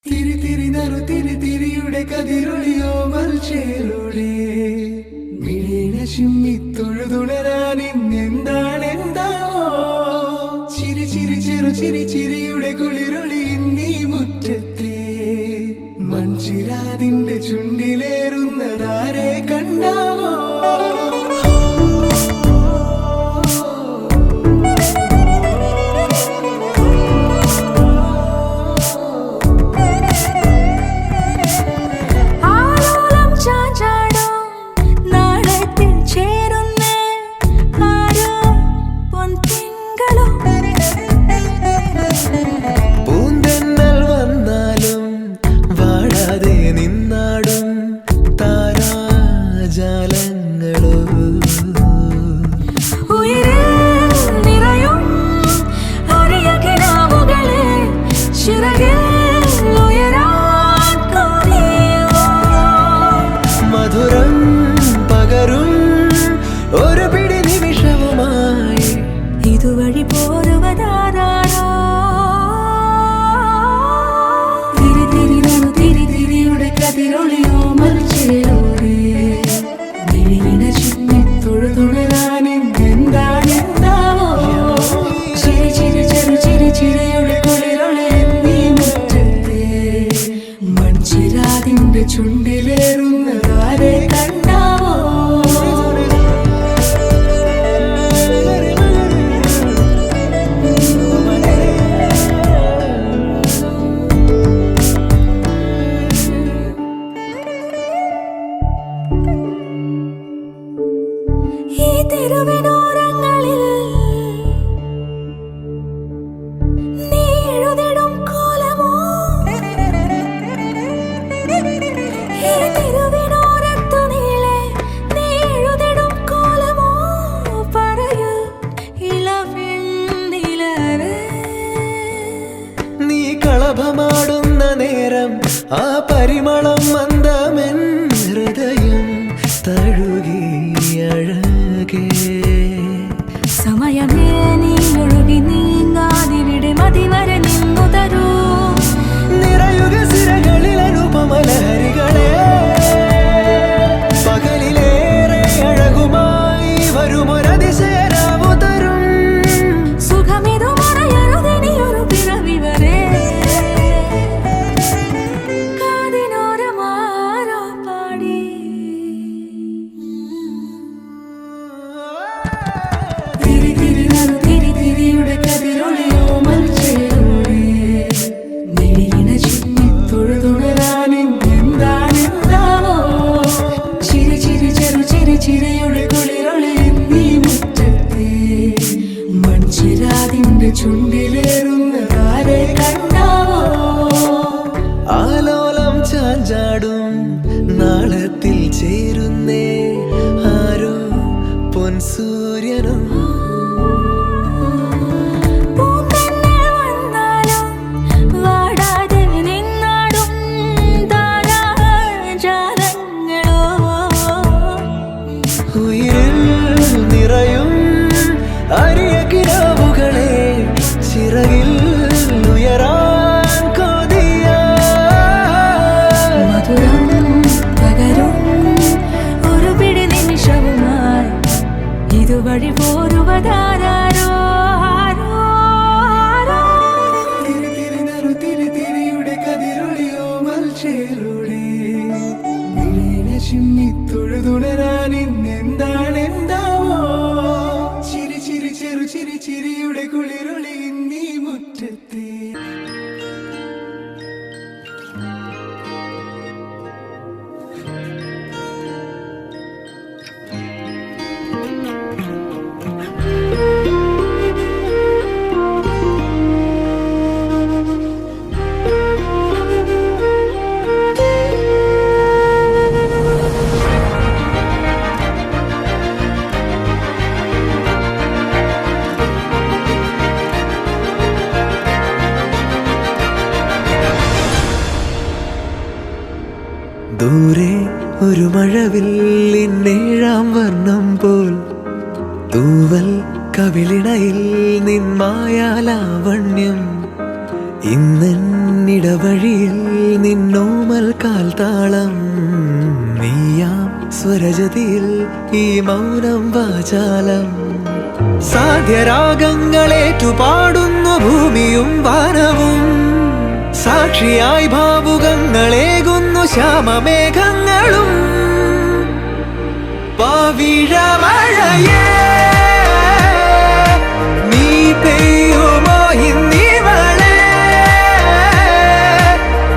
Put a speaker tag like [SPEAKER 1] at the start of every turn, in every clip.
[SPEAKER 1] തിരി തിരി നറു തിരി തിരിയുടെ കതിരൊളിയോ മൽച്ചേലൂടെ മിഴീണ ചിമ്മി തൊഴുതുണരാൻ ഇന്നെന്താണെന്താവോ ചിരി ചിരി ചെറു ചിരി ചിരിയുടെ കുളിരൊളി നീ മുറ്റത്തെ മൺചിരാതിന്റെ ചുണ്ടിലേറുന്നതാരെ കണ്ടാവോ
[SPEAKER 2] ഇതുവഴി പോരുവതാരോ തിരി തിരി നറു തിരി തിരിയുടെ കതിരൊളിയോ മൽച്ചേലൂടെ മിഴീണ ചിമ്മി തൊഴുതുണരാൻ ഇന്നെന്താണെന്താവോ ചിരി ചിരി ചെറു ചിരി ചിരിയുടെ കുളിരൊളി നീ മുറ്റത്തെ മൺചിരാതിന്റെ ചുണ്ടിലേറുന്നതാരെ കണ്ടാവോ ഈ തെരുവിനോരങ്ങളിൽ നീ എഴുതിടും കോലമോ ഈ തെരുവിനോരത്തു നീളെ നീ എഴുതിടും കോലമോ പറയൂ ഇളവെണ്ണിലവേ
[SPEAKER 1] നീ കളഭമാടുന്ന നേരം ആ പരിമളം മന്ദമെൻ ഹൃദയം തഴുകി അഴകേ
[SPEAKER 2] സമയമേ നീ ഒഴുകി നീങ്ങാതിവിടെ മതിവരെ നിന്നു തരൂ
[SPEAKER 1] നിറയുക സിരകളിൽ അനുപമലഹരികളെ പകലിലേറെ അഴകുമായി വരുമൊരതിശയരാവു തരും
[SPEAKER 2] സുഖമിതു മറയരുതെനിയൊരു പിറവി വരെ കാതിനോരമാരോ പാടി തിരി തിരി നറു തിരി തിരിയുടെ കതിരൊളിയോ മൽച്ചേലൂടെ മിഴീണ ചിമ്മി തൊഴുതുണരാൻ ഇന്നെന്താണെന്താവോ ചിരി ചിരി ചെറു ചിരി ചിരിയുടെ കുളിരൊളി നീ മുറ്റത്തെ മൺചിരാതിന്റെ ചുണ്ടിലേറുന്നതാരെ കണ്ടാവോ
[SPEAKER 1] ആലോലം ചാഞ്ചാടും നാളത്തിൽ ചേരുന്നേ ആരോ പൊൻസൂര്യനും
[SPEAKER 2] പൂന്തന്നെ വന്നാലും വാടാതെ നിന്നാടും താരാജാലങ്ങളോ
[SPEAKER 1] ഉയിരിൽ നിറയും അരിയ കിനാവുകളെ ചിറകിൽ ഉയരാൻ കൊതിയാ
[SPEAKER 2] മധുരം പകരും ഒരു പിടി നിമിഷവുമായി ഇതുവഴി പോരുവതാരോ
[SPEAKER 1] തിരി തിരി നറു തിരി തിരിയുടെ കതിരൊളിയോ മൽച്ചേലൂടെ മിഴീണ ചിമ്മി തൊഴുതുണരാൻ ഇന്നെന്താണെന്താവോ ചിരി ചിരി ചെറു ചിരി ചിരിയുടെ കുളിരൊളി നീ മുറ്റത്തെ ദൂരെ ഒരു മഴവില്ലിന്നേഴാം വർണ്ണം പോൽ തൂവൽ കവിളിണയിൽ നിന്മായാലാവണ്യം ഇന്നെൻ എന്നിടവഴിയിൽ നിന്നോമൽ കാൽത്താളം, നീയാം സ്വരജതിയിൽ ഈ മൗനം വാചാലം. സാധ്യരാഗങ്ങളേറ്റുപാടുന്നു ഭൂമിയും വാനവും, സാക്ഷിയായി ഭാവുകങ്ങളേകുന്നു ശ്യാമമേഘങ്ങളും. പവിഴമഴയേ നീ പെയ്യുമോ ഇന്നിവളെ,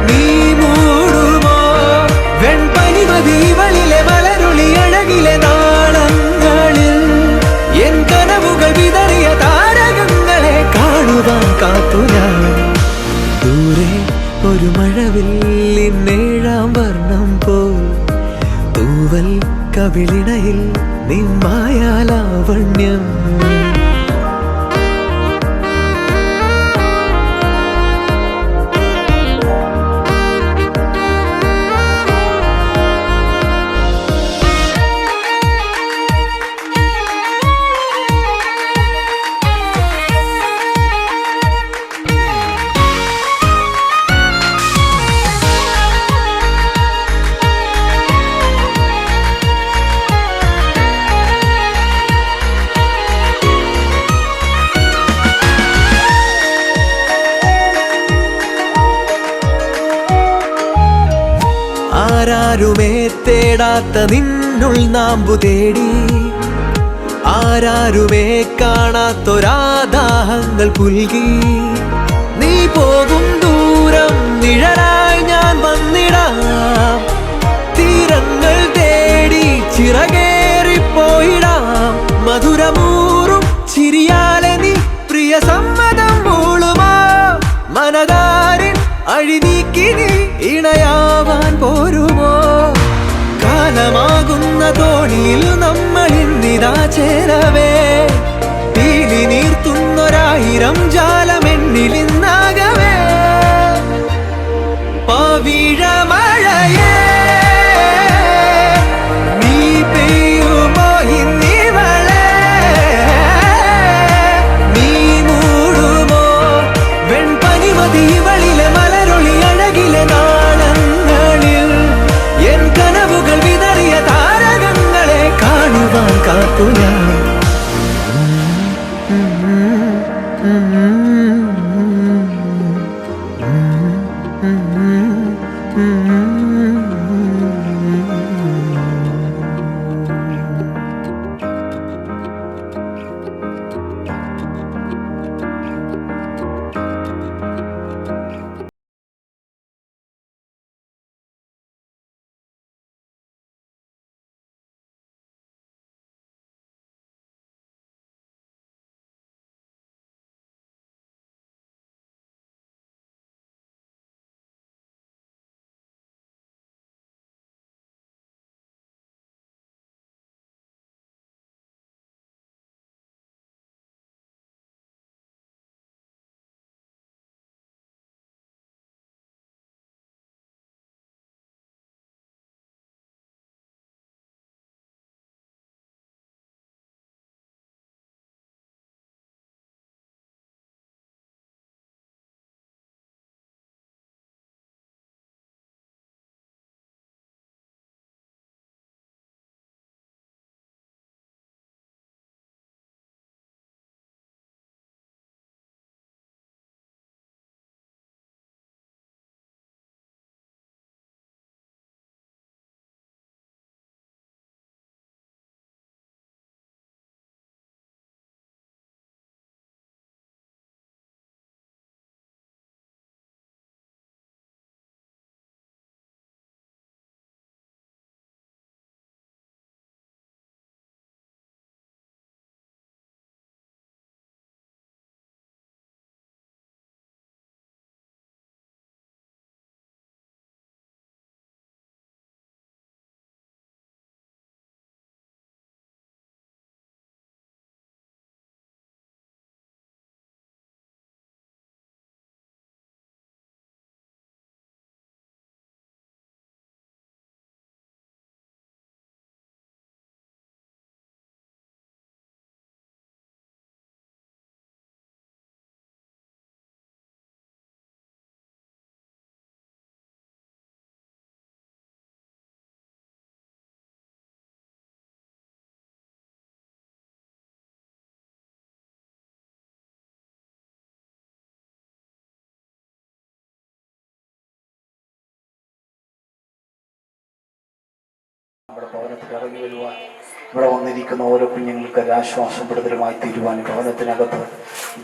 [SPEAKER 1] നീ മൂടുമോ വെൺപനിമതിവളിലെ മലരുളി അഴകിലെ നാളങ്ങളിൽ. എൻ കനവുകൾ വിതറിയ താരകങ്ങളെ കാണുവാൻ കാത്തു ഞാൻ. ദൂരെ ഒരു മഴവില്ലിന്നേഴാം വർണ്ണം പോൽ, തൂവൽ കവിളിണയിൽ നിമ്മായാലാവണ്യം. ആരാരുമേ തേടാത്ത നിന്നുൾ നാമ്പു തേടി, ആരാരുമേ കാണാത്തൊരാദാഹങ്ങൾ പുൽകി. നീ പോകും ദൂരം നിഴലായി ഞാൻ വന്നിടാം, തീരങ്ങൾ തേടി ചിറകേറിപ്പോയിടാം. മധുരമൂറും ചിരിയാലെ നീ പ്രിയ സമ്മതം മൂളുമാ, മനതാരിൻ അഴിനീക്കി നീ ഇണയാവാൻ പോരുമോ. കാലമാകുന്ന തോണിയിൽ നമ്മൾ ഇന്നിതാ ചേരവേ, തീലി നീർത്തുന്നൊരായിരം ജാലമെന്നിലിന്നാകവേ. പവിഴമഴയേ നീ പെയ്യുമോ ഇന്നിവളെ, നീ മൂടുമോ വെൺപനിമതിവളിലെ മലരൊളി അഴകിലെ നാളങ്ങളിൽ. എൻ കനവുകൾ വിതറിയ താരകങ്ങളെ കാണുവാൻ കാത്തു ഞാൻ.
[SPEAKER 3] നമ്മുടെ ഭവനത്തിൽ ഇറങ്ങി വരുവാൻ, ഇവിടെ വന്നിരിക്കുന്ന ഓരോ കുഞ്ഞുങ്ങൾക്ക് ഒരാശ്വാസപ്പെടുത്തലുമായി തീരുവാൻ, ഭവനത്തിനകത്ത്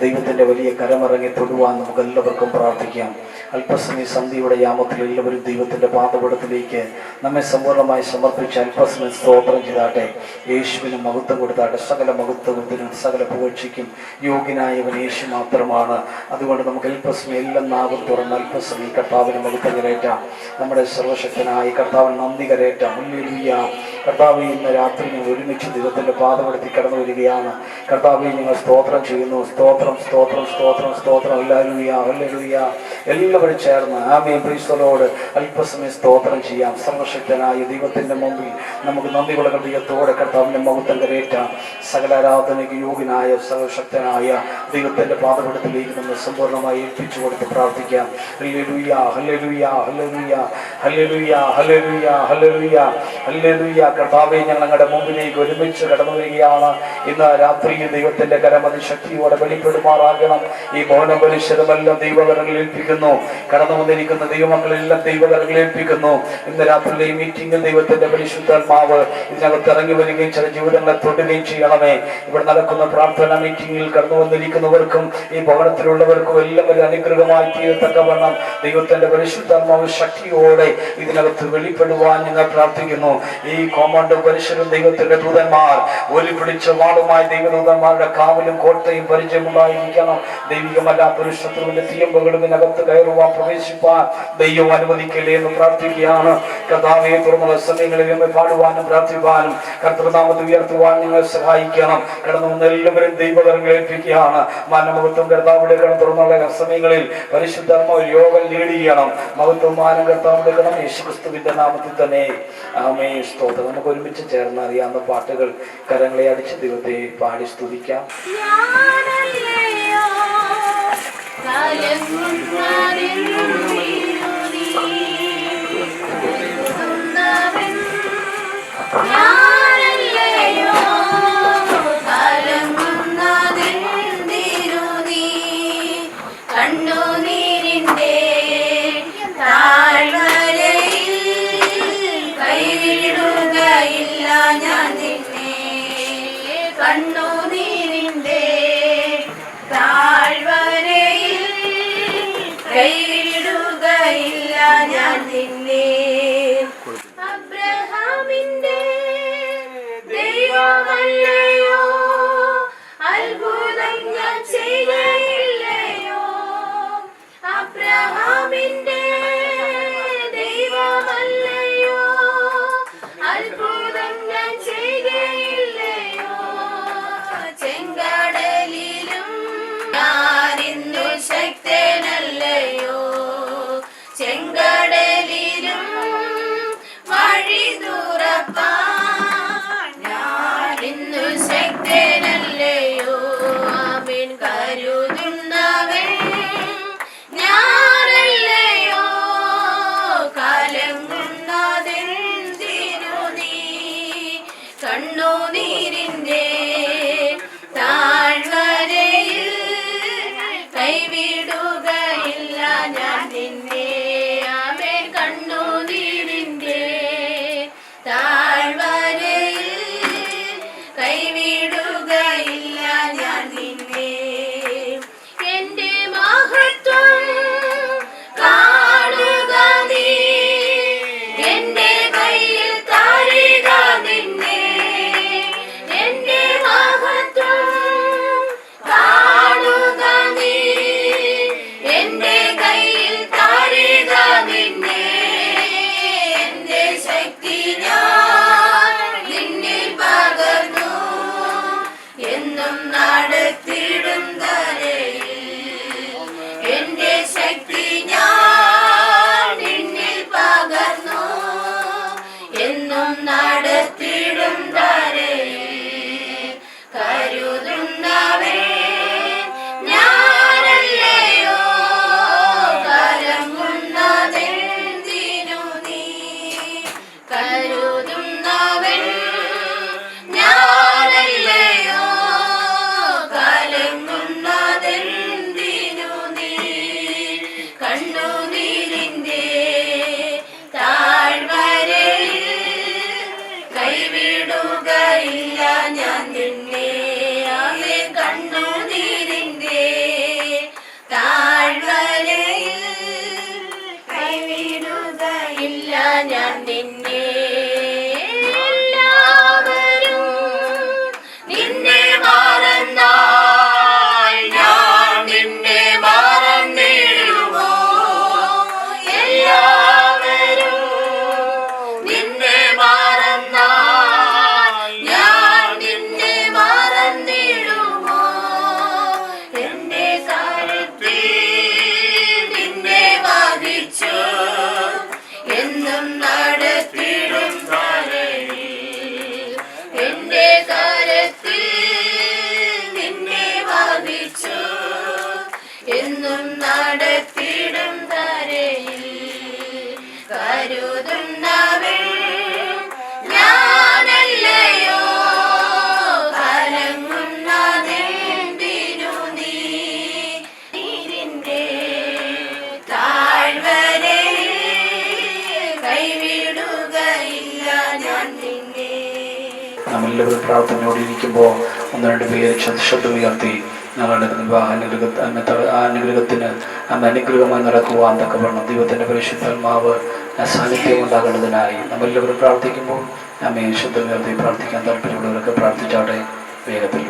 [SPEAKER 3] ദൈവത്തിൻ്റെ വലിയ കരമിറങ്ങി തൊടുവാൻ നമുക്ക് എല്ലാവർക്കും പ്രാർത്ഥിക്കാം. അല്പസമയ സന്ധ്യയുടെ യാമത്തിൽ എല്ലാവരും ദൈവത്തിൻ്റെ പാദപീഠത്തിലേക്ക് നമ്മെ സമ്പൂർണ്ണമായി സമർപ്പിച്ച് അല്പസമയം സ്തോത്രം ചെയ്താട്ടെ. യേശുവിന് മഹത്വം കൊടുത്താട്ടെ. സകല മഹത്വത്തിനും സകല പുകഴ്ചയ്ക്കും യോഗ്യനായവൻ യേശു മാത്രമാണ്. അതുകൊണ്ട് നമുക്ക് അല്പസമയം എല്ലാം നാവും തുറന്ന് അല്പസമയം കർത്താവിന് മഹത്വം കരയറ്റാം. നമ്മുടെ സർവശക്തനായ കർത്താവിന് നന്ദി കരയറ്റാം. ഹല്ലേലൂയ. കർത്താവേ, ഇന്ന് രാത്രി ഞങ്ങൾ ഒരുമിച്ച് ദൈവത്തിൻ്റെ പാദപീഠത്തിൽ കടന്നു വരികയാണ്. കർത്താവേ, ഞങ്ങൾ സ്തോത്രം ചെയ്യുന്നു. സ്തോത്രം സ്തോത്രം സ്തോത്രം സ്തോത്രം. Hallelujah hallelujah. എല്ലാവരും ചേർന്ന് ആമേൻ പ്രൈസ് ദി ലോർഡ് അല്പസമയം സ്തോത്രം ചെയ്യാം. സർവശക്തനായ ദൈവത്തിൻ്റെ മുമ്പിൽ നമുക്ക് നന്ദിയുള്ള ഹൃദയത്തോടെ കർത്താവിൻ്റെ മഹത്വം കരയറ്റാം. സകല ആരാധനയ്ക്ക് യോഗ്യനായ സർവശക്തനായ ദൈവത്തിൻ്റെ പാദപീഠത്തിലേക്ക് നമ്മൾ സമ്പൂർണ്ണമായി ഏൽപ്പിച്ചു കൊടുത്ത് പ്രാർത്ഥിക്കാം. Hallelujah hallelujah hallelujah hallelujah hallelujah hallelujah hallelujah. കർത്താവേ, ഞങ്ങളുടെ മുമ്പിലേക്ക് ഒരുമിച്ച് കടന്നു വരികയാണ്. ഇന്ന് രാത്രിയിൽ ദൈവത്തിൻ്റെ കരം അതിശക്തിയോടെ വെളിപ്പെടുമാറാകണം. ഈ ഭവനം പരിശുദ്ധമെല്ലാം ദൈവകരങ്ങളിൽ ഏൽപ്പിക്കുന്നു. കടന്നു വന്നിരിക്കുന്ന ദൈവമക്കളെല്ലാം ദൈവകരങ്ങളിൽ ഏൽപ്പിക്കുന്നു. ഇന്ന് രാത്രിയിലെ ഈ മീറ്റിംഗിൽ ദൈവത്തിൻ്റെ പരിശുദ്ധാത്മാവ് ഇതിനകത്ത് ഇറങ്ങി വരികയും ചില ജീവിതങ്ങളെ തൊടുകയും ചെയ്യണമേ. ഇവിടെ നടക്കുന്ന പ്രാർത്ഥന മീറ്റിംഗിൽ കടന്നു വന്നിരിക്കുന്നവർക്കും ഈ ഭവനത്തിലുള്ളവർക്കും എല്ലാം ഒരു അനുഗ്രഹമായി തീരത്തക്കവണ്ണം ദൈവത്തിൻ്റെ പരിശുദ്ധാത്മാവ് ശക്തിയോടെ ഇതിനകത്ത് വെളിപ്പെടുവാൻ ഞങ്ങൾ പ്രാർത്ഥിക്കുന്നു. ഈ കോമണ്ട് പരിശുദ്ധ ദൈവത്തിന്റെ ദൂതന്മാർ ഒലി പിടിച്ച വാളുമായി ദൈവദൂതന്മാരുടെ കാവലും കോട്ടയും പരിചയമുണ്ടായിരിക്കണം. ദൈവികമല്ല പുരുഷത്വത്തിന്റെ തീയമ്പുകളും ഇതിനകത്ത് കയറുവാൻ പ്രവേശിപ്പാൻ ദൈവം അനുവദിക്കല്ലേ എന്ന് പ്രാർത്ഥിക്കുകയാണ്. കർത്താവേ, തുറന്നുള്ള സമയങ്ങളിൽ നമ്മെ പാടുവാനും പ്രാർത്ഥിപ്പാനും കർത്തൃനാമത്തെ ഉയർത്തുവാൻ നിങ്ങൾ സഹായിക്കണം. കടന്നു വന്ന എല്ലാവരും ദൈവകരങ്ങൾ ഏൽപ്പിക്കുകയാണ്. മാനമഹത്വം കർത്താവിടെ കടന്നു തുറന്നുള്ള സമയങ്ങളിൽ പരിശുദ്ധാത്മാവ് യോഗം നേടിയണം. മഹത്വം മാനം കർത്താവിടെ കടം യേശുക്രിസ്തുവിന്റെ നാമത്തിൽ തന്നെ ആമേൻ. സ്തോത്രം. നമുക്ക് ഒരുമിച്ച് ചേർന്ന് അറിയാവുന്ന പാട്ടുകൾ കരങ്ങളെ അടിച്ച് ദൈവത്തെ പാടി സ്തുതിക്കാം.
[SPEAKER 2] കണ്ണുനീരിന്റെ താഴ്വരയിൽ കൈവിടുകയില്ല ഞാൻ നിന്നെ. അബ്രഹാമിന്റെ ദൈവമല്ലയോ, അത്ഭുതം ഞാൻ ചെയ്യയില്ലയോ. അബ്രഹാമിന്റെ ദൈവമല്ലയോ, അത്ഭുതം ഞാൻ ചെയ്യയില്ലയോ. ചെങ്കടലിലും ഞാനിന്നു ശക്തനല്ലയോ, ചെങ്കടലിലും വഴി തുറപ്പാൻ ഞാനിന്നു ശക്തനല്ലയോ. അവൻ കരുതുന്നവൻ ഞാനല്ലയോ, കലങ്ങുന്നതെന്തിനു നീ. കണ്ണുനീരിന്റെ താഴ്വരയിൽ കൈവിടുകയില്ല ഞാൻ നിന്നെ. അവൻ കണ്ണുനീരിന്റെ താഴ്വരയിൽ കൈവിടുകയില്ല ഞാൻ നിന്നെ. എന്റെ മഹത്വം കാണുക നീ, എന്റെ കയ്യിൽ താഴുക നിന്നെ. എന്റെ മഹത്വം കാണുക നീ, എന്റെ കയ്യിൽ താഴുക നിന്നെ. എന്റെ ശക്തി ഞാൻ നിന്നിൽ പകർന്നു, എന്നും നടത്തിടും ധരയിൽ. എന്റെ ശക്തി ഞാൻ നിന്നിൽ പകർന്നു, എന്നും നടത്തിടും ധരയിൽ. കരുതുന്നവൻ ഞാനല്ലയോ, കലങ്ങുന്നതെന്തിനു നീ. കരുതുന്നവൻ ഞാനല്ലയോ, കലങ്ങുന്നതെന്തിനു നീ. കണ്ണുനീരിന്റെ താഴ്വരയിൽ കത്തിടും തരയിൽ കരുതുന്നവൾ ഞാനല്ലയോ കലങ്ങുന്നതെന്തിനു നീരിന്റെ താഴ്വരയിൽ കൈവിടുകയില്ല ഞാൻ നിന്നെ.
[SPEAKER 3] നമ്മളെല്ലാവരും പ്രാർത്ഥനയോടെ ഇരിക്കുമ്പോൾ ഒന്ന് രണ്ട് പേര് ശബ്ദം ഉയർത്തി ഞങ്ങളുടെ അനുഗ്രഹത്തിന് അനുഗ്രഹമായി നടക്കുവാൻ തക്കവണ്ണം ദൈവത്തിൻ്റെ പരിശുദ്ധാത്മാവ് സാന്നിധ്യം ഉണ്ടാകേണ്ടതിനായി നമ്മളെല്ലാവരും പ്രാർത്ഥിക്കുമ്പോൾ നമ്മെ ശബ്ദം ഉയർത്തി പ്രാർത്ഥിക്കാൻ താല്പര്യമുള്ളവരൊക്കെ പ്രാർത്ഥിച്ചാട്ടെ. വേഗത്തിൽ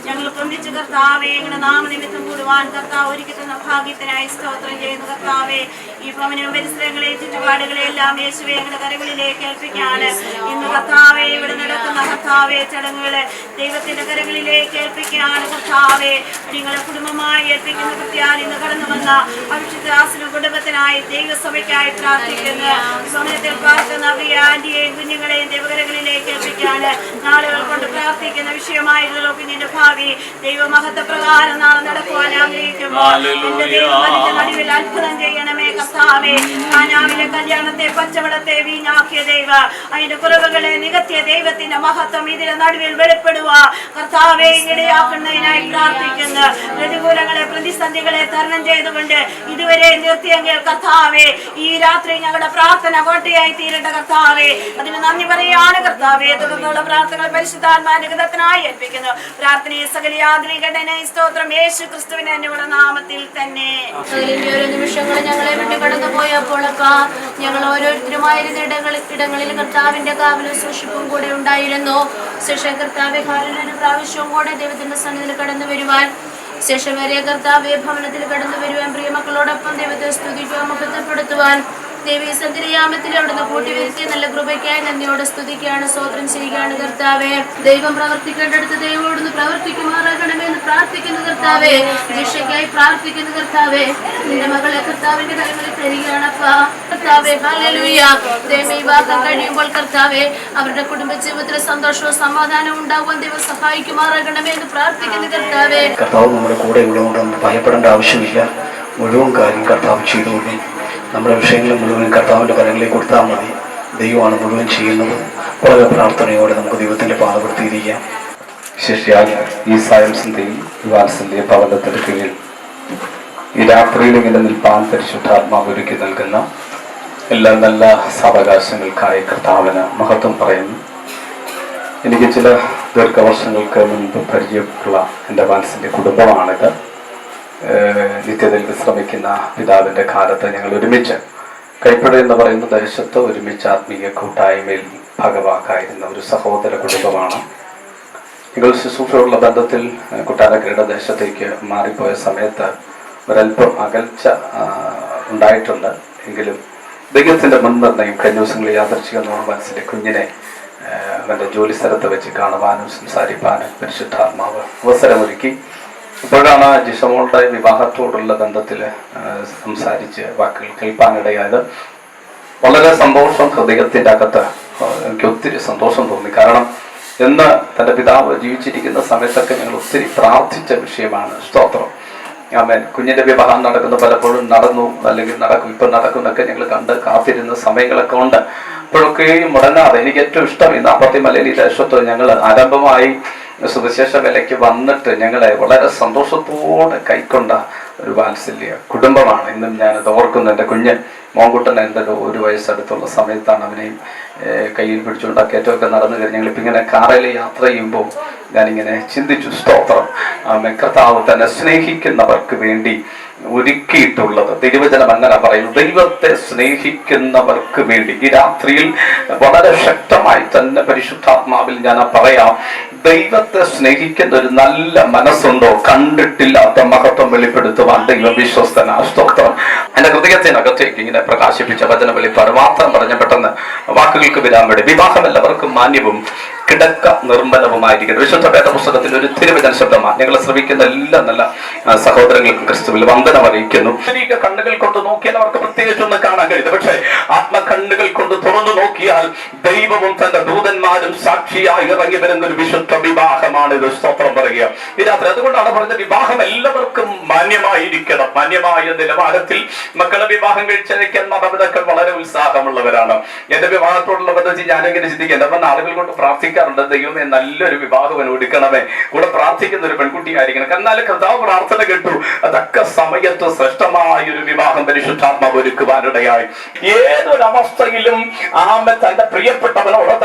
[SPEAKER 4] ഞങ്ങൾക്ക് ഒന്നിച്ച് കർത്താവേ ഞങ്ങളുടെ നാമനിമിത്തം കൂടുവാൻ കർത്താവ് ഒരുക്കി തന്ന ഭാഗ്യത്തിനായി സ്തോത്രം ചെയ്യുന്നു കർത്താവേ. ഈ ഭവനം പരിസരങ്ങളെ ചുറ്റുപാടുകളെ എല്ലാം യേശുവേ ഞങ്ങളുടെ കരങ്ങളിലേക്ക് ഏൽപ്പിക്കാണ്. ഇന്ന് കർത്താവേ ഇവിടെ നടക്കുന്ന കർത്താവേ ചടങ്ങുകള് ദൈവത്തിന്റെ കരങ്ങളിലേക്ക് ഏൽപ്പിക്കുകയാണ് കർത്താവേ. നിങ്ങളെ കുടുംബമായി ഏൽപ്പിക്കുന്ന കൃത്യാൽ ഇന്ന് കടന്നു വന്ന അഭിഷിക്തദാസനും കുടുംബത്തിനായി ദൈവസഭയ്ക്കായി പ്രാർത്ഥിക്കുന്നു. സമയത്തിൽ പാർക്കുന്ന പ്രിയ ആന്റിയെയും കുഞ്ഞുങ്ങളെയും ദൈവകരങ്ങളിലേക്ക് ഏൽപ്പിക്കാണ്. നാളുകൾ കൊണ്ട് പ്രാർത്ഥിക്കുന്ന വിഷയമായിരുന്നല്ലോ കുഞ്ഞിന്റെ ഭാവി ദൈവമഹത്വ പ്രകാരം നാളെ നടക്കുവാൻ ആഗ്രഹിക്കുമ്പോൾ എന്റെ ദൈവത്തിന്റെ നടുവിൽ അത്ഭുതം ചെയ്യണമേ കർത്താവേ. കാനാവിലെ കല്യാണത്തെ പച്ചവെള്ളത്തെ വീഞ്ഞാക്കിയ ദൈവ അതിന്റെ കുറവുകളെ നികത്തിയ ദൈവത്തിന്റെ മഹത്വം ഇതിന്റെ നടുവിൽ വെളിപ്പെടുക കർത്താവേ. ഇടയാക്കുന്നതിനായി പ്രാർത്ഥിക്കുന്നു. പ്രതികൂലങ്ങളെ പ്രതിസന്ധികളെ തരണം ചെയ്തുകൊണ്ട് ഇതുവരെ നിർത്തിയെങ്കിൽ കർത്താവേ ഈ രാത്രി ഞങ്ങളുടെ പ്രാർത്ഥന കോട്ടയായി തീരേണ്ട കർത്താവേ. അതിന് നന്ദി പറയാണ് കർത്താവേ. തുടർന്നുള്ള പ്രാർത്ഥനകൾ പരിശുദ്ധാത്മാനുഗതത്തിനായി ഏൽപ്പിക്കുന്നു. പ്രാർത്ഥനയെ സകലയാഗ്രഹിക്കട്ടെ. സ്തോത്രം യേശു ക്രിസ്തുവിന്റെ അന്നുള്ള നാമത്തിൽ തന്നെ.
[SPEAKER 2] ഓരോ നിമിഷങ്ങൾ ഞങ്ങളെ വിട്ട് കടന്നു പോയപ്പോഴൊക്കെ ഞങ്ങൾ ഓരോരുത്തരുമായിരുന്ന ഇടങ്ങളിൽ കർത്താവിന്റെ കാവലും സൂക്ഷിപ്പും കൂടെ ഉണ്ടായിരുന്നു. ശേഷം കർത്താവെ കാലിലൊരു പ്രാവശ്യവും കൂടെ ദൈവത്തിന്റെ സന്നിധിയിൽ കടന്നു വരുവാൻ ശേഷം വരെ കർത്താവെ ഭവനത്തിൽ കടന്നു വരുവാൻ പ്രിയമക്കളോടൊപ്പം ദൈവത്തെ സ്തുതിക്കുവാൻ മഹത്വപ്പെടുത്തുവാൻ ദേവീ സന്ധിയാമത്തിൽ അവിടുന്ന് കൂട്ടിവരുത്തിയ നല്ല കൃപയ്ക്കായി നന്ദിയോടെ സ്തുതിക്കുകയാണ്, സ്തോത്രം ചെയ്യുകയാണ് കർത്താവേ. ദൈവം പ്രവർത്തിക്കേണ്ടടുത്ത് ദൈവോടൊന്ന് പ്രവർത്തിക്കുമാറാകണമെന്ന് പ്രാർത്ഥിക്കുന്ന കർത്താവേ. രക്ഷയ്ക്കായി പ്രാർത്ഥിക്കുന്ന കർത്താവേ. നിന്റെ മകളെ കർത്താവിന്റെ കരങ്ങളിൽ തരികയാണപ്പാ കർത്താവേ. ഹല്ലേലൂയ. ദൈവം ഈ വാക്കം കഴിയുമ്പോൾ കർത്താവേ അവരുടെ കുടുംബ ജീവിതത്തിൽ സന്തോഷവും സമാധാനവും ഉണ്ടാകുവാൻ ദൈവം സഹായിക്കുമാറാകണമേ എന്ന് പ്രാർത്ഥിക്കുന്ന കർത്താവേ.
[SPEAKER 3] കർത്താവ് നമ്മുടെ കൂടെ ഉള്ളതുകൊണ്ടൊന്നും ഭയപ്പെടേണ്ട ആവശ്യമില്ല. മുഴുവൻ കാര്യം കർത്താവ് ചെയ്തുകൊള്ളും. നമ്മുടെ വിഷയങ്ങൾ മുഴുവൻ കർത്താവിൻ്റെ കരങ്ങളിലേക്ക് കൊടുത്താൽ മതി. ദൈവമാണ് മുഴുവൻ ചെയ്യുന്നത്. വളരെ പ്രാർത്ഥനയോടെ നമുക്ക് ദൈവത്തിൻ്റെ പാതപ്പെടുത്തിയിരിക്കാം.
[SPEAKER 5] ശിഷ്യാൽ ഈ സായം സന്ധ്യയിൽ വാത്സല്യ ഭവനത്തിന് കീഴിൽ ഈ രാത്രിയിൽ ഇങ്ങനെ നിൽപ്പാൻ പരിശുദ്ധാത്മാവ് ഒരുക്കി നൽകുന്ന എല്ലാ നല്ല സാവകാശങ്ങൾക്കായി കർത്താവിന് മഹത്വം പറയുന്നു. എനിക്ക് ചില ദീർഘവർഷങ്ങൾക്ക് മുൻപ് പരിചയമുള്ള എൻ്റെ വാത്സല്യ കുടുംബമാണിത്. നിത്യതയിൽ വിശ്രമിക്കുന്ന പിതാവിൻ്റെ കാലത്ത് ഞങ്ങൾ ഒരുമിച്ച് കൈപ്പട എന്ന് പറയുന്ന ദേശത്ത് ഒരുമിച്ച് ആത്മീയ കൂട്ടായ്മയിൽ ഭാഗവാക്കായിരുന്ന ഒരു സഹോദര കുടുംബമാണ്. ഞങ്ങൾ ശുശ്രൂഷയുള്ള ബന്ധത്തിൽ കൊട്ടാരക്കരയുടെ ദേശത്തേക്ക് മാറിപ്പോയ സമയത്ത് ഒരല്പം അകൽച്ച ഉണ്ടായിട്ടുണ്ട്. എങ്കിലും ദൈവത്തിൻ്റെ മുൻനിർണ്ണയം കഴിഞ്ഞ ദിവസങ്ങളിൽ യാദർശികെന്ന മനസ്സിലെ കുഞ്ഞിനെ അവൻ്റെ ജോലി സ്ഥലത്ത് വെച്ച് കാണുവാനും സംസാരിക്കാനും പരിശുദ്ധാത്മാവ് അവസരമൊരുക്കി. ഇപ്പോഴാണ് ജിഷമോളുടെ വിവാഹത്തോടുള്ള ബന്ധത്തിൽ സംസാരിച്ച് വാക്കുകൾ കേൾപ്പാനിടയായത്. വളരെ സന്തോഷം ഹൃദയത്തിൻ്റെ അകത്ത് എനിക്ക് ഒത്തിരി സന്തോഷം തോന്നി. കാരണം എന്ന് തൻ്റെ പിതാവ് ജീവിച്ചിരിക്കുന്ന സമയത്തൊക്കെ ഞങ്ങൾ ഒത്തിരി പ്രാർത്ഥിച്ച വിഷയമാണ്. സ്തോത്രം. ആമേൻ. കുഞ്ഞിൻ്റെ വിവാഹം നടക്കുന്ന പലപ്പോഴും നടന്നു അല്ലെങ്കിൽ നടക്കും, ഇപ്പം നടക്കുന്നൊക്കെ ഞങ്ങൾ കണ്ട് കാത്തിരുന്ന സമയങ്ങളൊക്കെ ഉണ്ട്. അപ്പോഴൊക്കെയും മുടങ്ങാതെ എനിക്ക് ഏറ്റവും ഇഷ്ടം ഈ 40 മലയിൽ ഈ ദേശത്ത് ഞങ്ങൾ ആരംഭമായി സുവിശേഷ വിലയ്ക്ക് വന്നിട്ട് ഞങ്ങളെ വളരെ സന്തോഷത്തോടെ കൈക്കൊണ്ട ഒരു വാത്സല്യ കുടുംബമാണ്. ഇന്നും ഞാനത് ഓർക്കുന്നു. എൻ്റെ കുഞ്ഞ് മോൻകുട്ടൻ എൻ്റെ 1 വയസ്സടുത്തുള്ള സമയത്താണ് അവനെയും കയ്യിൽ പിടിച്ചുകൊണ്ട് ആ കയറ്റമൊക്കെ നടന്നു കയറി. ഞങ്ങളിപ്പോൾ ഇങ്ങനെ കാറിൽ യാത്ര ചെയ്യുമ്പോൾ ഞാനിങ്ങനെ ചിന്തിച്ചു, സ്തോത്രം, കർത്താവ് തന്നെ സ്നേഹിക്കുന്നവർക്ക് വേണ്ടി ഒരുക്കിയിട്ടുള്ളത്. തിരുവചനം അങ്ങനെ പറയുന്നു, ദൈവത്തെ സ്നേഹിക്കുന്നവർക്ക് വേണ്ടി. ഈ രാത്രിയിൽ വളരെ ശക്തമായി തന്നെ പരിശുദ്ധാത്മാവിൽ ഞാൻ പറയാം, ദൈവത്തെ സ്നേഹിക്കുന്ന ഒരു നല്ല മനസ്സുണ്ടോ? കണ്ടിട്ടില്ലാത്ത മഹത്വം വെളിപ്പെടുത്തുവാൻ ദൈവം വിശ്വസ്തനാ. സ്തോത്രം. എൻ്റെ ഹൃദയത്തിനകത്തേക്ക് ഇങ്ങനെ പ്രകാശിപ്പിച്ച വചന വെളിപ്പാട് മാത്രം പറഞ്ഞ പെട്ടെന്ന് വാക്കുകൾക്ക് വിരാൻ വേണ്ടി. വിവാഹം എല്ലാവർക്കും മാന്യവും കിടക്ക നിർമ്മലവുമായിരിക്കട്ടെ. വിശുദ്ധ വേദപുസ്തകത്തിന്റെ ഒരു തിരുവചന ശബ്ദമാണ്. ഞങ്ങളെ ശ്രമിക്കുന്ന എല്ലാ നല്ല സഹോദരങ്ങൾക്കും ക്രിസ്തുവിൽ വന്ദനം അറിയിക്കുന്നു. കണ്ണുകൾ കൊണ്ട് നോക്കിയാൽ അവർക്ക് പ്രത്യേകിച്ചൊന്നും കാണാൻ കഴിയില്ല. പക്ഷേ ആത്മകണ്ണുകൾ കൊണ്ട് തുറന്നു നോക്കിയാൽ ദൈവവും തന്റെ ദൂതന്മാരും സാക്ഷിയായി ഇറങ്ങി വരുന്ന ഒരു വിശുദ്ധ വിവാഹമാണ് ഇത്. സ്തോത്രം പറയുക ഈ രാത്രി. അതുകൊണ്ടാണ് പറഞ്ഞത് വിവാഹം എല്ലാവർക്കും മാന്യമായിരിക്കണം. മാന്യമായ നിലവാരത്തിൽ മക്കളെ വിവാഹം കഴിച്ചയക്കാൻ മാതാപിതാക്കൾ വളരെ ഉത്സാഹമുള്ളവരാണ്. എന്റെ വിവാഹത്തോടുള്ള പദ്ധതി ഞാനെങ്ങനെ ചിന്തിക്കേണ്ട ആളുകൾ കൊണ്ട് പ്രാർത്ഥിക്കാറുണ്ട്, ദൈവമേ നല്ലൊരു വിവാഹം ഒരുക്കണമേ, കൂടെ പ്രാർത്ഥിക്കുന്ന ഒരു പെൺകുട്ടിയായിരിക്കണം. എന്നാൽ കർത്താവ് പ്രാർത്ഥന കേട്ടു, അതൊക്കെ സമയത്ത് ശ്രേഷ്ഠമായ ഒരു വിവാഹം പരിശുദ്ധാത്മാവ് ഒരുക്കുവാനിടയായി. ഏതൊരവസ്ഥയിലും ആമ തന്റെ പ്രിയപ്പെട്ടവളോട്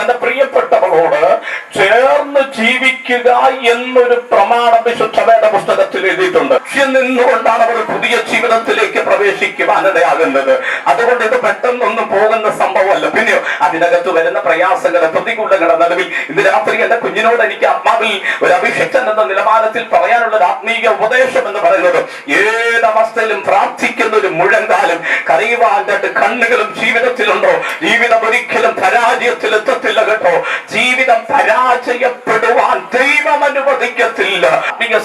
[SPEAKER 5] ചേർന്ന് ജീവിക്കുക എന്നൊരു പ്രമാണം വിശുദ്ധ വേദ പുസ്തകത്തിൽ എഴുതിയിട്ടുണ്ട്. നിന്നുകൊണ്ടാണ് അവർ പുതിയ ജീവിതത്തിലേക്ക് പ്രവേശിക്കുവാനിടയാകുന്നത്. അതുകൊണ്ട് ഇത് പെട്ടെന്നൊന്നും പോകുന്ന സംഭവമല്ല. പിന്നെയോ അതിനകത്ത് വരുന്ന പ്രയാസങ്ങളെ പ്രതികൂലങ്ങളുടെ നടുവിൽ ഇന്ന് രാത്രി എന്റെ കുഞ്ഞിനോട് എനിക്ക് ആത്മാവിൽ ഒരു അഭിഷിക്തൻ എന്ന നിലവാരത്തിൽ പറയാനുള്ള ഒരു ആത്മീയ ഉപദേശം എന്ന് പറയുന്നത്, ഏതവസ്ഥയിലും പ്രാർത്ഥിക്കുന്ന ഒരു മുഴങ്കാലും കരയുവാൻ്റെ കണ്ണുകളും ജീവിതത്തിലുണ്ടോ? ജീവിതം ഒരിക്കലും പരാജയത്തിൽ എത്തത്തില്ല കേട്ടോ. ജീവിതം പരാജയപ്പെടുവാൻ ദൈവം അനുവദിക്കത്തില്ല.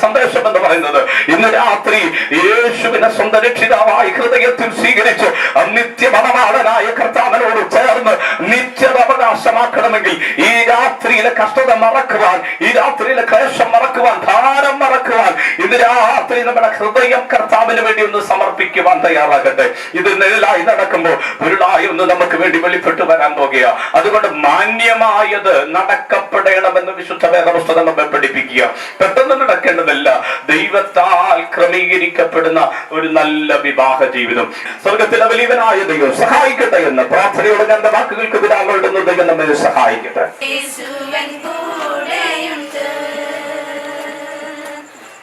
[SPEAKER 5] സന്ദേശം എന്ന് പറയുന്നത് ഇന്ന് രാത്രി യേശുവിനെ സ്വന്തം രക്ഷിതാവായി ഹൃദയത്തിൽ സ്വീകരിച്ച് നിത്യമണവാളനായ കർത്താവിനോട് ചേർന്ന് നിത്യത അവകാശമാക്കണമെങ്കിൽ ഈ രാത്രിയിലെ കഷ്ടത മറക്കുവാൻ, ഈ രാത്രിയിലെ ക്ലേശം മറക്കുവാൻ, ഭാരം മറക്കുവാൻ ഇന്ന് രാത്രി നമ്മുടെ ഹൃദയം കർത്താവിന് വേണ്ടി ഒന്ന് സമർപ്പിക്കുവാൻ തയ്യാറാകട്ടെ. ഇത് നിഴലായി നടക്കുമ്പോൾ പൊരുളായി ഒന്ന് നമുക്ക് വേണ്ടി വെളിപ്പെട്ടു വരാൻ പോകുക. അതുകൊണ്ട് മാന്യമായത് നടക്കപ്പെടണമെന്ന് വിശുദ്ധ വേദപുസ്തകം നമ്മെ പഠിപ്പിക്കുക. പെട്ടെന്ന് നടക്കേണ്ടതല്ല, ദൈവത്താൽ ക്രമീകരിക്കപ്പെടുന്ന ഒരു നല്ല വിവാഹ ജീവിതം. സ്വർഗത്തിലെ വലിയവനായ ദൈവം സഹായിക്കട്ടെ എന്ന് പ്രാർത്ഥനയോടെ ഞാൻ വാക്കുകൾക്ക് വിരാമപ്പെടുന്ന ദൈവം നമ്മെ സഹായിക്കട്ടെ.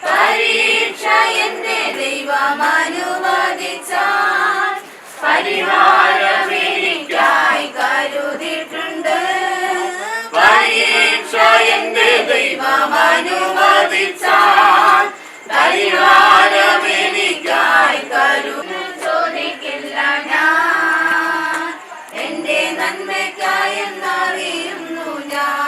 [SPEAKER 2] പരീക്ഷ എന്നെ ദൈവമനുവദിച്ചാൽ പരിഹാരം എനിക്കായി കരുതിയിട്ടുണ്ട്. പരീക്ഷ എന്നെ ദൈവമനുവദിച്ചാൽ പരിഹാരം എനിക്കായി കരുതി ചോദിക്കില്ല ഞാൻ, എന്റെ നന്മയ്ക്കായി എന്നറിയുന്നു ഞാൻ.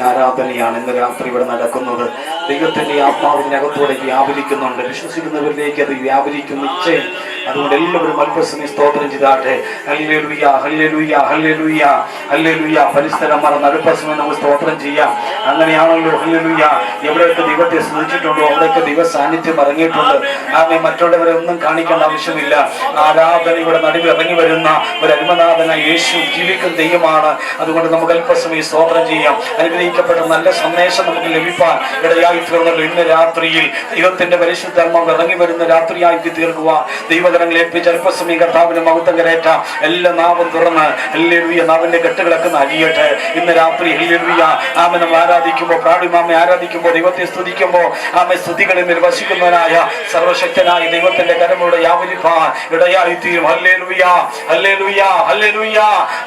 [SPEAKER 3] ആരാധനയാണ് ഇന്ന് രാത്രി ഇവിടെ നടക്കുന്നത്. ദൈവത്തിന്റെ ആത്മാവിനകത്തോടെ വ്യാപരിക്കുന്നുണ്ട്. വിശ്വസിക്കുന്നവരിലേക്ക് അത് വ്യാപരിക്കും നിശ്ചയം. അതുകൊണ്ട് എല്ലാവരും അല്പസമയം സ്തോത്രം ചെയ്താട്ടെ. Hallelujah, hallelujah, hallelujah, hallelujah. പരിസ്ഥലം മറന്ന് അല്പസമയം നമുക്ക് സ്തോത്രം ചെയ്യാം. അങ്ങനെയാണല്ലോ. ഹല്ലേലൂയ. എവിടെയൊക്കെ ദൈവത്തെ സ്തുതിച്ചിട്ടുണ്ടോ അവിടെയൊക്കെ ദൈവ സാന്നിധ്യം ഇറങ്ങിയിട്ടുണ്ട്. ആമേ. മറ്റുള്ളവരെ ഒന്നും കാണിക്കേണ്ട ആവശ്യമില്ല. ആരാധനയുടെ നടുവിൽ ഇറങ്ങി വരുന്ന ഒരു അരുമനാഥന യേശു ജീവിക്കുന്ന ദൈവമാണ്. അതുകൊണ്ട് നമുക്ക് അല്പസമയം സ്തോത്രം ചെയ്യാം. അനുഗ്രഹിക്കപ്പെട്ട നല്ല സന്ദേശം നമുക്ക് ലഭിക്കാൻ ഇടയായി തീർന്നല്ലോ. ഇന്ന് രാത്രിയിൽ ദൈവത്തിന്റെ പരിശുദ്ധാത്മാവ് ഇറങ്ങി വരുന്ന രാത്രിയായി തീർക്കുക. ദൈവകരങ്ങളെ ഏൽപ്പിച്ച് അല്പസമയം കർത്താവിന്റെ മഹത്വം കരേറ്റാം. എല്ലാ നാവും തുറന്ന് ഹല്ലേലൂയ നാവിന്റെ കെട്ടുകളൊക്കെ അഴിയട്ടെ. ഇന്ന് രാത്രി ഹല്ലേലൂയ ആമേ നമ്മൾ ആരാധിക്കുമ്പോൾ, പ്രാണുമാമെ ആരാധിക്കുമ്പോൾ, ദൈവത്തെ സ്തുതിക്കുമ്പോൾ ആമേ സ്തുതികളിൽ നിർവസിക്കുന്നവനായ സർവശക്തനായ ദൈവത്തിന്റെ കരങ്ങളുടെ വ്യാപരിപ്പാൻ ഇടയായി തീരും. Hallelujah, hallelujah, hallelujah,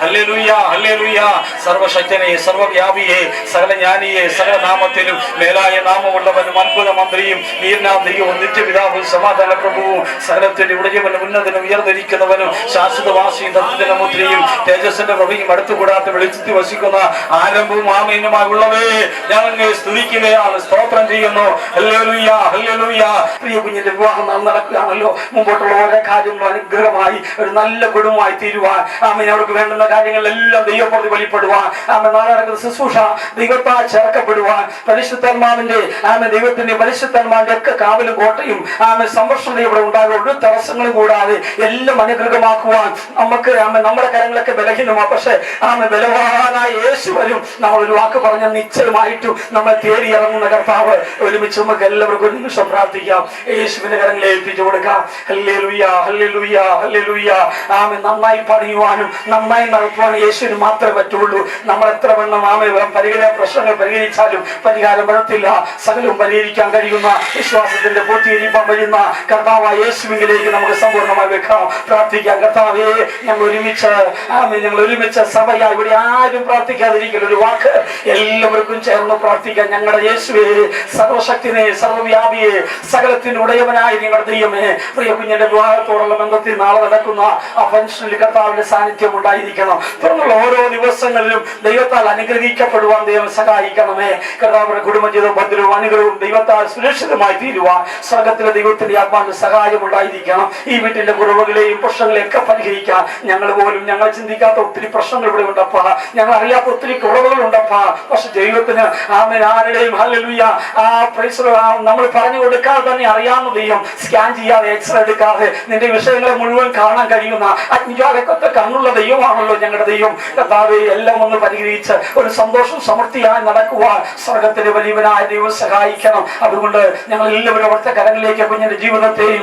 [SPEAKER 3] hallelujah, hallelujah. സർവശക്തനെ, സർവവ്യാപിയെ, സകല ജ്ഞാനിയെ, സകല നാമത്തിലും മേലായ നാമമുള്ളവനും അത്ഭുത മന്ത്രിയും വീരനാം ദൈവവും നിത്യപിതാവും സമാധാന പ്രഭുവും സകലത്തിന്റെ ഉടയവനും ഉന്നതനും ഉയർന്നിരിക്കുന്നവനും ശാശ്വതവാസിയും തത്വത്തിന്റെ മുദ്രയും തേജസ്സിന്റെ പ്രഭയും അടുത്തുകൂടാത്ത വെളിച്ചത്തിൽ വസിക്കുന്ന ആരംഭവും ആമേനുമായി ഉള്ളവേ ഞങ്ങൾ സ്തുതിക്കുകയാണ്, സ്തോത്രം ചെയ്യുന്നു. Hallelujah, hallelujah. പ്രിയ കുഞ്ഞിന്റെ വിവാഹം നടക്കുകയാണല്ലോ. മുമ്പോട്ടുള്ള ഓരോ കാര്യങ്ങളും അനുഗ്രഹമായി ഒരു നല്ല കുടുംബമായി തീരുവാൻ ആമേൻ അവർക്ക് വേണ്ടുന്ന കാര്യങ്ങളെല്ലാം ദൈവപ്രതി വെളിപ്പെടുവാൻ ആമേൻ നാളെ നടക്കുന്ന ശുശ്രൂഷ ദൈവത്താൽ ചേർക്കപ്പെടുവാൻ പരിശുദ്ധാത്മാവിന്റെ ആമേൻ ദൈവത്തിന്റെ പരിശുദ്ധാത്മാവിന്റെ ഒക്കെ കാവലും കോട്ടയും ആമേൻ സംരക്ഷണം ഇവിടെ ഉണ്ടാകും. ഒരു തടസ്സങ്ങളും കൂടാതെ എല്ലാം അനുഗ്രഹമാക്കുവാൻ നമുക്ക് ആമേൻ നമ്മുടെ കരങ്ങളൊക്കെ ബലഹീനമാണ്. പക്ഷെ ആമേൻ ബലവാനായ യേശു വരും. നമ്മൾ ഒരു വാക്ക് പറഞ്ഞ നിശ്ചയമായിട്ടും നമ്മൾ തേടി ഇറങ്ങുന്ന കർത്താവ്. ഒരുമിച്ച് നമുക്ക് എല്ലാവർക്കും ഒരു നിമിഷം പ്രാർത്ഥിക്കാം. യേശുവിന്റെ കരങ്ങളെ ഏൽപ്പിച്ചു കൊടുക്കാം. Hallelujah, hallelujah, hallelujah. ആമേൻ നന്നായി പണിയുവാനും നന്നായി നടത്തുവാനും യേശുവിന് മാത്രമേ പറ്റുള്ളൂ. നമ്മൾ എത്ര വണ്ണം ആമേൻ പ്രശ്നങ്ങൾ പരിഹരിച്ചാലും പരിഹാരം വരത്തില്ല. സകലവും പരിഹരിക്കാൻ കഴിയുന്ന വിശ്വാസത്തിന്റെ പൂർത്തീകരിക്കാൻ കഴിയുന്ന കർത്താവായ യേശുവിലേക്ക് നമുക്ക് സമ്പൂർണ്ണമായി വെക്കാം, പ്രാർത്ഥിക്കാം. കർത്താവേ, ഞങ്ങൾ ഒരുമിച്ച് സഭയാ, ഇവിടെ ആരും പ്രാർത്ഥിക്കാതിരിക്കൽ ഒരു വാക്ക് എല്ലാവർക്കും ചേർന്ന് പ്രാർത്ഥിക്കാം. ഞങ്ങളുടെ യേശുവേ, സർവശക്തിനെ, സർവവ്യാപിയെ, സകലത്തിന് ഉടയവനായ ഞങ്ങളുടെ ദൈവമേ, പ്രിയ കുഞ്ഞിന്റെ വിവാഹത്തോടുള്ള ബന്ധത്തിൽ നാളെ നടക്കുന്ന ആ ഫംഗ്ഷനിൽ കർത്താവിന്റെ സാന്നിധ്യം ഉണ്ടായിരിക്കണം. തുടർന്നുള്ള ഓരോ ദിവസങ്ങളിലും ദൈവത്താൽ അനുഗ്രഹിക്കപ്പെടുവാൻ ദൈവം സഹായിക്കണമേ. കർത്താവിന്റെ കുടുംബജീവിതവും ഭദ്രവും അനുഗ്രഹവും ദൈവത്താൽ സുരക്ഷിതമായി തീരുവാൻ സ്വർഗത്തിലെ ദൈവത്തിന്റെ ആത്മാവിന്റെ സഹായം ഉണ്ടായിരിക്കണം. ഈ വീട്ടിന്റെ കുറവുകളെയും പ്രശ്നങ്ങളെയും ഒക്കെ പരിഹരിക്കാൻ ഞങ്ങൾ ചിന്തിക്കാത്ത ഒത്തിരി പ്രശ്നങ്ങൾ ഇവിടെ ഉണ്ടപ്പാ, ഞങ്ങൾ അറിയാത്ത ഒത്തിരി കുറവുകൾ ഉണ്ടപ്പാ. പക്ഷെ ദൈവത്തിന് ആരുടെയും ഹല്ലേലൂയ നമ്മൾ പറഞ്ഞു കൊടുക്കാതെ തന്നെ അറിയാവുന്ന ദൈവം, സ്കാൻ ചെയ്യാതെ എക്സ്റേ എടുക്കാതെ നിന്റെ വിഷയങ്ങളെ മുഴുവൻ കാണാൻ കഴിയുന്ന അജ്ഞാനക്കൊത്ത കണ്ണുള്ള ദൈവമാണല്ലോ ഞങ്ങളുടെ ദൈവം. കർത്താവേ, എല്ലാം ഒന്ന് പരിഹരിച്ച് ഒരു സന്തോഷം സമൃദ്ധിയായി നടക്കുവാൻ സ്വർഗത്തിലെ വലിയവനായ ദൈവം സഹായിക്കണം. അതുകൊണ്ട് ഞങ്ങൾ എല്ലാവരും അവിടുത്തെ കരങ്ങളിലേക്ക് കുഞ്ഞിന്റെ ജീവിതത്തെയും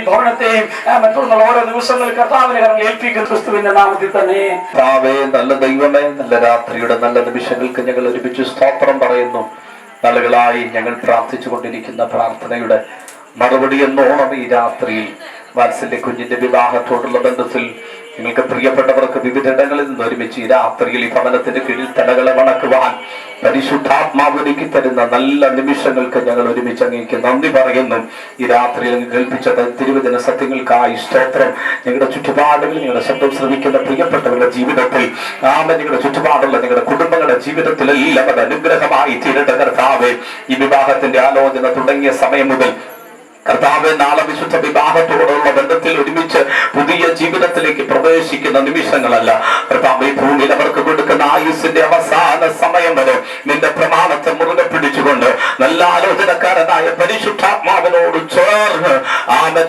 [SPEAKER 3] ഭവനത്തെയും മറ്റുള്ള ഓരോ ദിവസങ്ങളിൽ കർത്താവിനെ കരങ്ങൾ ഏൽപ്പിക്കുന്ന ക്രിസ്തുവിന്റെ നാമത്തിൽ തന്നെ.
[SPEAKER 5] നല്ല ദൈവമേ, നല്ല രാത്രിയുടെ നല്ല നിമിഷങ്ങൾക്ക് ഞങ്ങൾ ഒരുമിച്ച് സ്തോത്രം പറയുന്നു. നാളുകളായി ഞങ്ങൾ പ്രാർത്ഥിച്ചു കൊണ്ടിരിക്കുന്ന പ്രാർത്ഥനയുടെ മറുപടി എന്നോണം ഈ രാത്രിയിൽ വാത്സല്യ കുഞ്ഞിന്റെ വിവാഹത്തോടുള്ള ബന്ധത്തിൽ നിങ്ങൾക്ക് പ്രിയപ്പെട്ടവർക്ക് വിവിധയിടങ്ങളിൽ നിന്ന് ഒരുമിച്ച് ഈ രാത്രിയിൽ ഈ ഭവനത്തിന്റെ കീഴിൽ തലകളെ വണക്കുവാൻ പരിശുദ്ധാത്മാവ് ഒരുക്കി തരുന്ന നല്ല നിമിഷങ്ങൾക്ക് ഞങ്ങൾ ഒരുമിച്ച് അങ്ങേക്ക് നന്ദി പറയുന്നു. ഈ രാത്രിയിൽ കേൾപ്പിച്ച തിരുവചന സത്യങ്ങൾക്കായി സ്തോത്രം. ഞങ്ങളുടെ ചുറ്റുപാടുകളിൽ നിങ്ങളുടെ ശബ്ദം ശ്രമിക്കുന്ന പ്രിയപ്പെട്ടവരുടെ ജീവിതത്തിൽ നിങ്ങളുടെ ചുറ്റുപാടുള്ള നിങ്ങളുടെ കുടുംബങ്ങളുടെ ജീവിതത്തിൽ എല്ലാം അത് അനുഗ്രഹമായി തീരട്ടെ കർത്താവേ. ഈ വിവാഹത്തിന്റെ ആലോചന തുടങ്ങിയ സമയം മുതൽ കർത്താവെ, നാളെ വിശുദ്ധ വിവാഹത്തോടുള്ള ബന്ധത്തിൽ ഒരുമിച്ച് പുതിയ ജീവിതത്തിലേക്ക് പ്രവേശിക്കുന്ന നിമിഷങ്ങളല്ല കർത്താവെ, ഭൂമിയിൽ അവർക്ക് കൊടുക്കുന്ന ആയുസിന്റെ അവസാന സമയം വരെ നിന്റെ പ്രമാണത്തെ മുറുകെ പിടിച്ചുകൊണ്ട് നല്ല ആലോചനക്കാരനായ പരിശുദ്ധാത്മാവിനോട് ചേർന്ന്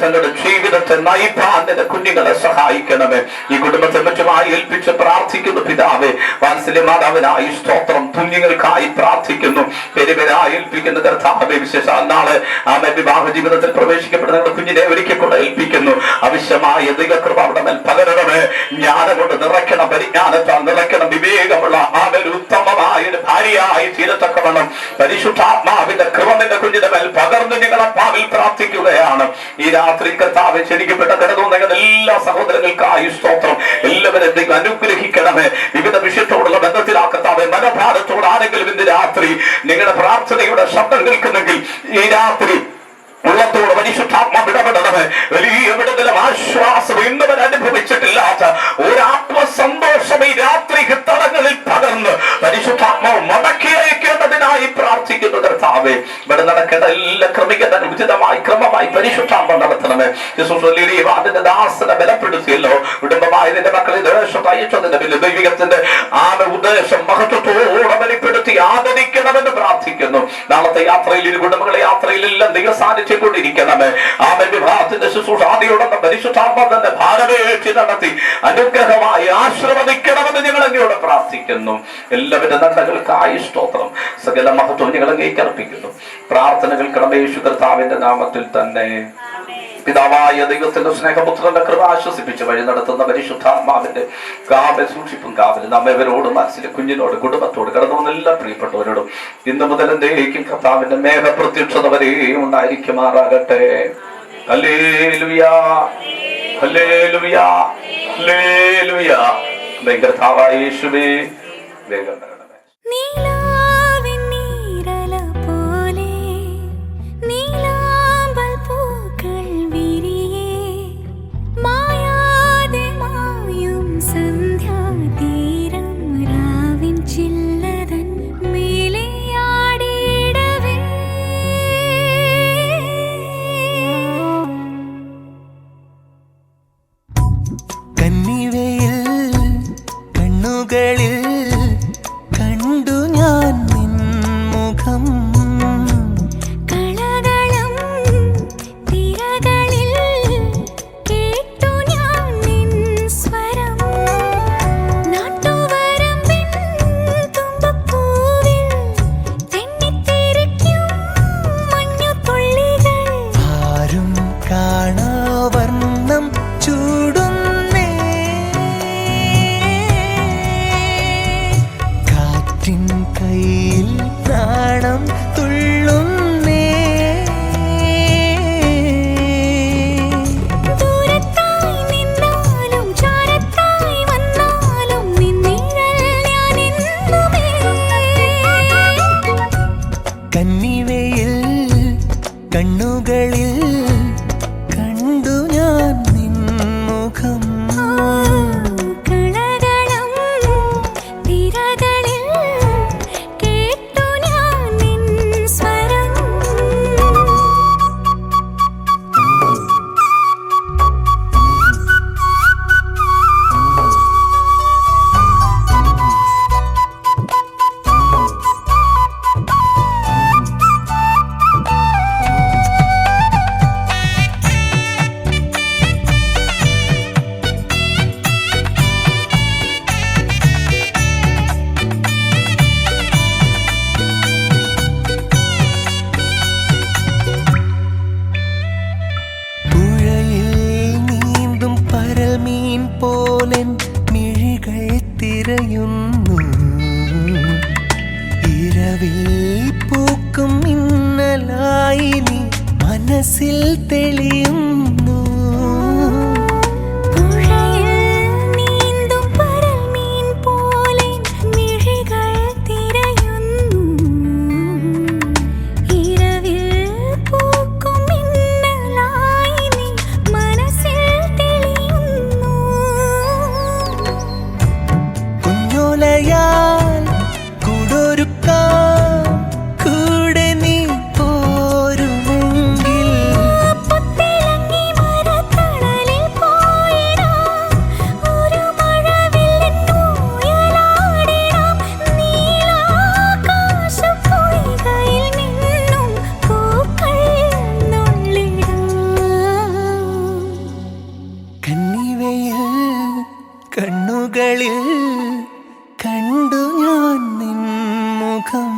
[SPEAKER 5] തങ്ങളുടെ ജീവിതത്തെ നയിപ്പാൻ നിന്റെ കുഞ്ഞുങ്ങളെ സഹായിക്കണമേ. ഈ കുടുംബത്തെ മറ്റുമായി ഏൽപ്പിച്ച് പ്രാർത്ഥിക്കുന്നു പിതാവേ. വാത്സല്യ മാതാവിനായി സ്തോത്രം. കുഞ്ഞുങ്ങൾക്കായി പ്രാർത്ഥിക്കുന്നു. പെരുവരായി ഏൽപ്പിക്കുന്ന കർത്താവെ, വിശേഷ നാളെ വിവാഹ ജീവിതത്തിൽ പ്രവേശിക്കപ്പെടുന്ന കുഞ്ഞിനെ ഒരിക്കൽ കൂടെ ഏൽപ്പിക്കുന്നു. ആവശ്യമായ ദൈവകൃപ അവിടെ മേൽ പകരണമേ. ജ്ഞാനം കൊണ്ട് നിറയ്ക്കണം, പരിജ്ഞാനത്താൽ നിറയ്ക്കണം. വിവേകമുള്ള ഉത്തമമായ ഒരു ഭാര്യയായി തീരത്തക്കവണ്ണം പരിശുദ്ധാത്മാവിന്റെ കൃപ നിന്റെ കുഞ്ഞിന്റെ മേൽ പകർന്ന് ഞങ്ങളെ പാവിൽ പ്രാർത്ഥിക്കുകയാണ്. ഈ രാത്രി കർത്താവെ, ക്ഷണിക്കപ്പെട്ട കിടന്നുണ്ടെങ്കിൽ എല്ലാ സഹോദരങ്ങൾക്കായി സ്തോത്രം. എല്ലാവരും അനുഗ്രഹിക്കണമേ. വിവിധ വിഷയത്തോടുള്ള ബന്ധത്തിൽ ആ കർത്താവെ, മനോഭാരത്തോട് ആരെങ്കിലും ഇന്ന് രാത്രി നിങ്ങളുടെ പ്രാർത്ഥനയുടെ ശബ്ദം കേൾക്കുന്നെങ്കിൽ ഈ രാത്രി ഉള്ളത്തോട് പരിശുദ്ധാത്മാവ് ഇടപെടണമേ. വലിയ വിടുതലും ആശ്വാസം ഇന്നവൻ അനുഭവിച്ചിട്ടില്ലാത്ത ഒരാത്മസന്തോഷം ഈ രാത്രി തടങ്ങളിൽ പകർന്ന് പരിശുദ്ധാത്മാവ് മടക്കി അയക്കേണ്ടതിനായി പ്രാർത്ഥിക്കുന്നു കർത്താവേ. ഇവിടെ നടക്കേണ്ട എല്ലാ ക്രമീകരണം ഉചിതമായി ക്രമമായി പരിശുദ്ധാത്മാവ് നടത്തണമേ. അതിന്റെ ദാസനെ ബലപ്പെടുത്തിയല്ലോ. കുടുംബമായി നിന്റെ മക്കളെ ദേശം അയച്ചതിന്റെ ദൈവികത്തിന്റെ ഉദ്ദേശം മഹത്വത്തോടെ ബലപ്പെടുത്തി ആദരിക്കണമെന്ന് പ്രാർത്ഥിക്കുന്നു. നാളത്തെ യാത്രയിൽ ഇരു കുടുംബങ്ങളെ യാത്രയിലെല്ലാം ദൈവ സാന്നിധ്യം കൊണ്ടിരിക്കണമേ. വിവാഹത്തിന്റെ ശുശ്രൂഷാദിയോടൊപ്പം പരിശുദ്ധാത്മാവ് തന്നെ ഭാരവേറ്റി നടത്തി അനുഗ്രഹമായി ആശീർവദിക്കണമെന്ന് ഞങ്ങൾ അങ്ങയോട് പ്രാർത്ഥിക്കുന്നു. എല്ലാവരുടെ നന്മകൾക്കായി സ്തോത്രം. സകല മഹത്വം ഞങ്ങൾ അങ്ങേക്ക് അർപ്പിക്കുന്നു. പ്രാർത്ഥനകൾ യേശു കർത്താവിന്റെ നാമത്തിൽ തന്നെ. പിതാവായ ദൈവത്തിന്റെ സ്നേഹപുത്രന്റെ കൃപ ആശ്വസിപ്പിച്ച് വഴി നടത്തുന്ന പരിശുദ്ധാത്മാവിന്റെ കാവൽ സൂക്ഷിപ്പും കാവലും നമ്മവരോടും മനസ്സിലെ കുഞ്ഞിനോട് കുടുംബത്തോട് കടന്നു വന്ന എല്ലാ പ്രിയപ്പെട്ടവരോടും ഇന്ന് മുതൽ എന്തേക്കും കർത്താവിന്റെ മേഘപ്രത്യക്ഷത വരെയും ഉണ്ടായിരിക്കുമാറാകട്ടെ. Hallelujah, hallelujah, hallelujah. കർത്താവായ യേശുവേ, വേഗം വരണമേ.
[SPEAKER 1] കണ്ടു ഞാൻ നിൻ മുഖം,
[SPEAKER 6] കളകളം തിരകളിൽ കേട്ടു ഞാൻ നിൻ സ്വരം, നാട്ടുവരമ്പിൻ തുമ്പപ്പൂവിൽ തെന്നിത്തിരിക്കും മഞ്ഞുതുള്ളികൾ,
[SPEAKER 1] ആരും കാണാ വർണ്ണം ചൂടുന്നേ തിരയുന്നു. ഇരവിൽ പൂക്കും മിന്നലായി നീ മനസ്സിൽ തെളിയുന്നു. കുഞ്ഞോലയാൽ കൂടൊരുക്കാം, കൂടെ നീ പോരുമെങ്കിൽ കന്നിവയിൽ കണ്ണുകളിൽ കണ്ടു ഞാൻ നിൻ മുഖം.